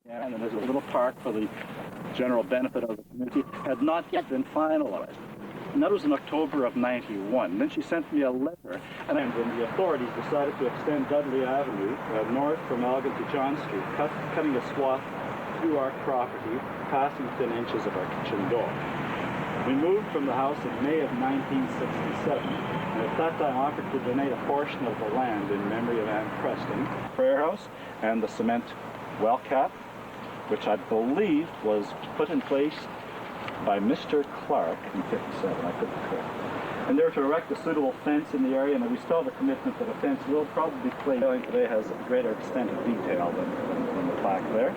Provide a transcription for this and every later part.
Yeah, and there's a little park for the general benefit of the community, had not yet been finalized. And that was in October of '91. Then she sent me a letter, and when the authorities decided to extend Dudley Avenue north from Elgin to John Street, cutting a swath through our property, passing within inches of our kitchen door. We moved from the house in May of 1967, and at that time offered to donate a portion of the land in memory of Ann Preston, prayer house, and the cement well cap, which I believe was put in place by Mr. Clark in '57, I could be correct. And they're to erect a suitable fence in the area, and we still have a commitment that a fence will probably be placed. Today has a greater extent of detail than the plaque there.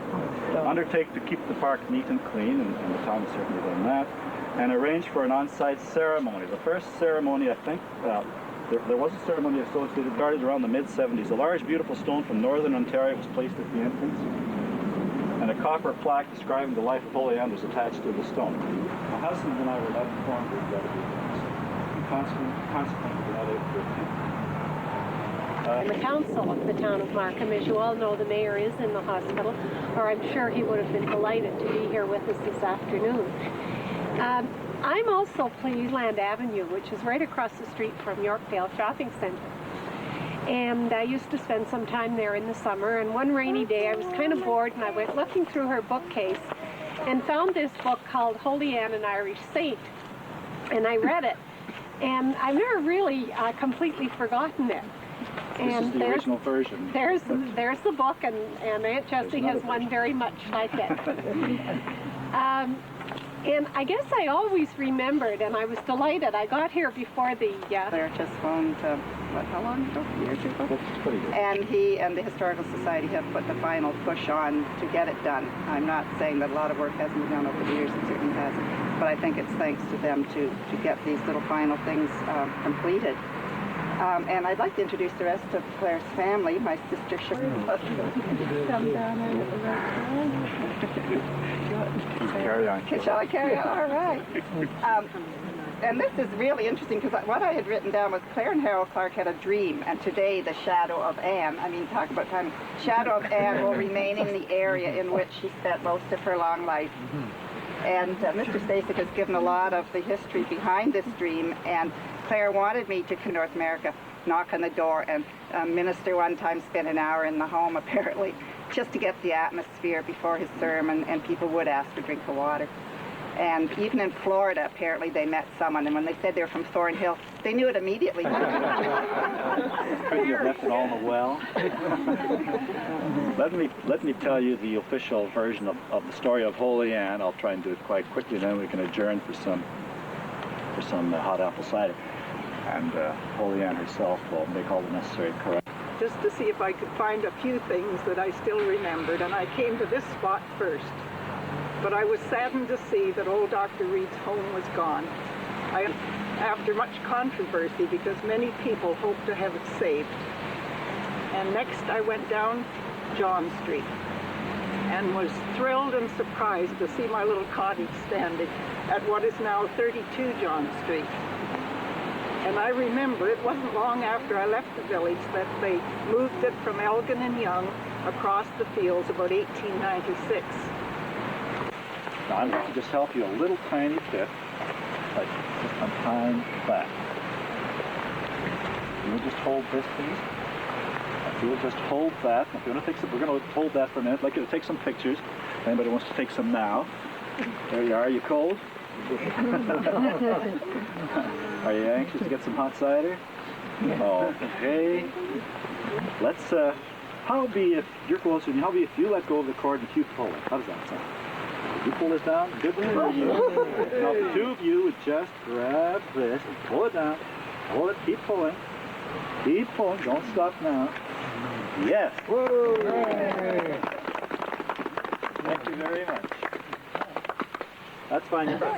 Undertake to keep the park neat and clean, and the town has certainly done that. And arrange for an on-site ceremony. The first ceremony, I think, there was a ceremony associated, started around the mid-'70s. A large, beautiful stone from northern Ontario was placed at the entrance, and a copper plaque describing the life of Holy Ann was attached to the stone. My husband and I were not informed of that, and consequently were not able to attend. And the council of the town of Markham, as you all know, the mayor is in the hospital, or I'm sure he would have been delighted to be here with us this afternoon. I'm also Cleveland Avenue, which is right across the street from Yorkdale Shopping Center. And I used to spend some time there in the summer, and one rainy day I was kind of bored, and I went looking through her bookcase and found this book called Holy Ann, an Irish Saint. And I read it, and I've never really completely forgotten it. And this is the original version. There's the book, and Aunt Jessie has one very much like it. And I guess I always remembered, and I was delighted. I got here before the... Claire just phoned, how long ago? Years ago? That's pretty good. And he and the Historical Society have put the final push on to get it done. I'm not saying that a lot of work hasn't been done over the years, it certainly hasn't. But I think it's thanks to them to get these little final things completed. And I'd like to introduce the rest of Claire's family. My sister Cheryl. Come down there with the right Carry on. Shall I carry on? All right. And this is really interesting because what I had written down was Claire and Harold Clark had a dream, and today the shadow of Anne, I mean, talk about time, shadow of Anne will remain in the area in which she spent most of her long life. And Mr. Stecyk has given a lot of the history behind this dream, and Claire wanted me to come to North America, knock on the door, and minister one time spent an hour in the home, apparently, just to get the atmosphere before his sermon, and people would ask for a drink of water. And even in Florida, apparently, they met someone, and when they said they were from Thornhill, they knew it immediately. Couldn't you have left it all in the well? Let me tell you the official version of the story of Holy Ann. I'll try and do it quite quickly, then we can adjourn for some hot apple cider. And Holy Ann herself will make all the necessary corrections. Just to see if I could find a few things that I still remembered, and I came to this spot first. But I was saddened to see that old Dr. Reed's home was gone. After much controversy, because many people hoped to have it saved. And next I went down John Street and was thrilled and surprised to see my little cottage standing at what is now 32 John Street. And I remember it wasn't long after I left the village that they moved it from Elgin and Young across the fields about 1896. Now I'm going to just help you a little tiny bit, like just a tiny clap. You'll just hold this, please. If you'll just hold that. If you want to take some, we're going to hold that for a minute. I'd like you to take some pictures. If anybody wants to take some now. There you are. Are you cold? Are you anxious to get some hot cider? Okay. Let's, how be if you're closer, how be if you let go of the cord and keep pulling? How does that sound? You pull this down, good for you. Now the two of you would just grab this and pull it down. Pull it, keep pulling. Keep pulling, don't stop now. Yes. Whoa. Thank you very much. That's fine. We'll have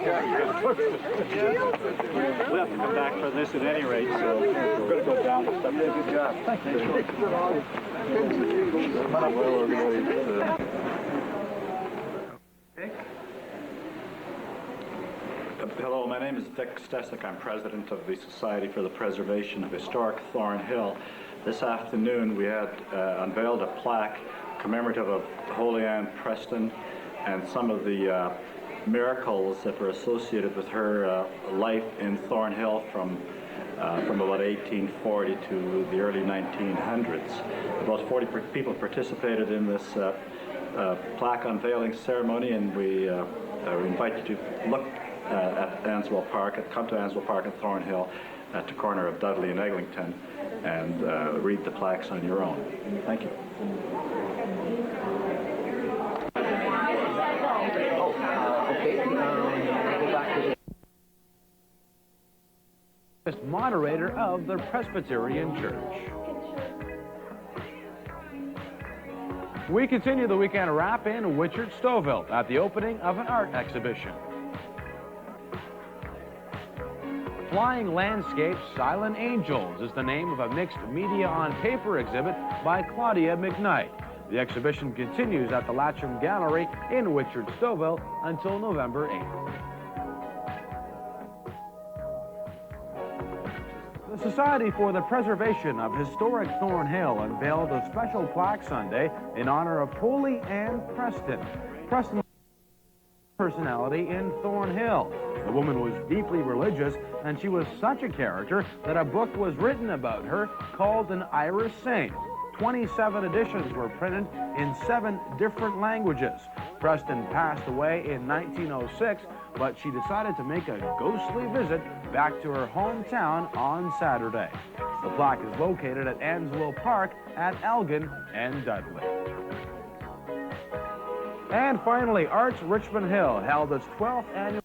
to come back for this at any rate, so we're going to go down and stuff. Yeah, good job. Thank you. Hello, my name is Victor Stecyk. I'm president of the Society for the Preservation of Historic Thornhill. This afternoon we had unveiled a plaque commemorative of Holy Ann Preston and some of the miracles that were associated with her life in Thornhill from about 1840 to the early 1900s. About 40 people participated in this plaque unveiling ceremony, and we invite you to look at Answell Park, come to Answell Park in Thornhill at the corner of Dudley and Eglinton, and read the plaques on your own. Thank you. Moderator of the Presbyterian Church. We continue the weekend wrap in Wichert Stouffville at the opening of an art exhibition. Flying Landscapes Silent Angels is the name of a mixed media on paper exhibit by Claudia McKnight. The exhibition continues at the Latcham Gallery in Wichert Stouffville until November 8th. The Society for the Preservation of Historic Thornhill unveiled a special plaque Sunday in honor of Holy Ann Preston. Preston's personality in Thornhill. The woman was deeply religious, and she was such a character that a book was written about her called An Irish Saint. 27 editions were printed in 7 different languages. Preston passed away in 1906, but she decided to make a ghostly visit back to her hometown on Saturday. The plaque is located at Answell Park at Elgin and Dudley. And finally, Arts Richmond Hill held its 12th annual